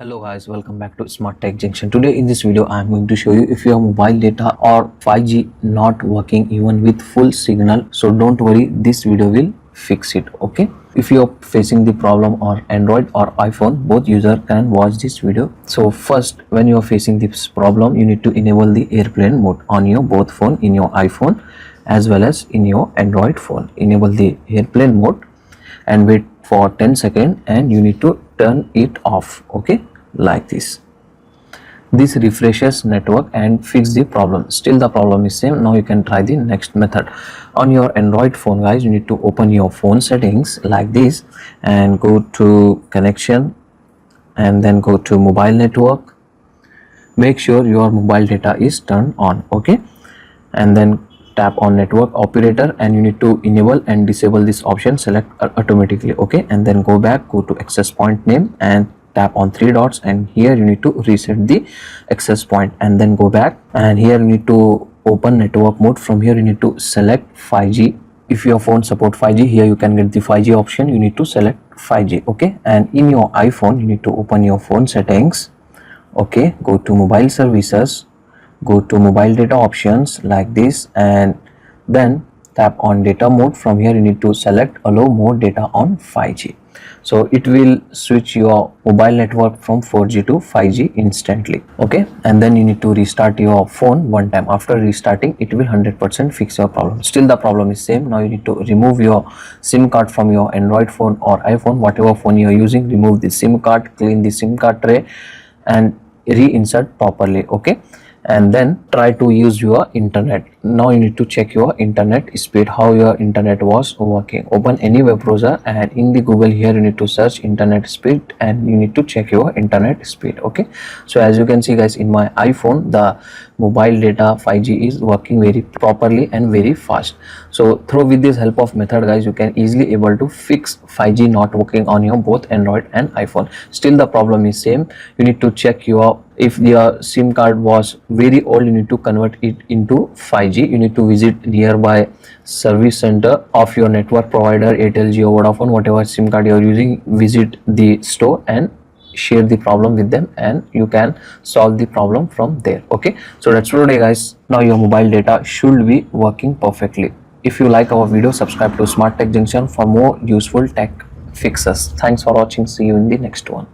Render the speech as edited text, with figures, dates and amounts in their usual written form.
Hello guys, welcome back to Smart Tech Junction. Today in this video I am going to show you if your mobile data or 5G not working even with full signal. So don't worry, this video will fix it. Okay, if you are facing the problem on Android or iPhone, both user can watch this video. So first, when you are facing this problem, you need to enable the airplane mode on your both phone, in your iPhone as well as in your Android phone. Enable the airplane mode and wait for 10 seconds and you need to turn it off. Okay, like this refreshes network and fix the problem. Still the problem is same. Now you can try the next method on your Android phone. Guys, you need to open your phone settings like this and go to connection and then go to mobile network. Make sure your mobile data is turned on. Okay, and then tap on network operator and you need to enable and disable this option. Select automatically. Okay, and then go back, go to access point name and tap on three dots, and here you need to reset the access point and then go back, and here you need to open network mode. From here you need to select 5G. If your phone support 5G, here you can get the 5G option. You need to select 5G. Okay, and in your iPhone you need to open your phone settings. Okay, go to mobile services, go to mobile data options like this, and then tap on data mode. From here you need to select allow more data on 5G. So it will switch your mobile network from 4G to 5G instantly. Okay, and then you need to restart your phone one time. After restarting, it will 100% fix your problem. Still the problem is same. Now you need to remove your SIM card from your Android phone or iPhone, whatever phone you are using. Remove the SIM card, clean the SIM card tray and reinsert properly. Okay, and then try to use your internet. Now you need to check your internet speed, how your internet was working. Open any web browser and in the Google, here you need to search internet speed and you need to check your internet speed. Okay, so as you can see guys, in my iPhone the mobile data 5G is working very properly and very fast. So through with this help of method guys, you can easily able to fix 5G not working on your both Android and iPhone. Still the problem is same. You need to check your, if your SIM card was very old, you need to convert it into 5G. You need to visit nearby service center of your network provider, Airtel, Jio, Vodafone, whatever SIM card you are using. Visit the store and share the problem with them and you can solve the problem from there. Okay, so that's for today guys. Now your mobile data should be working perfectly. If you like our video, subscribe to Smart Tech Junction for more useful tech fixes. Thanks for watching. See you in the next one.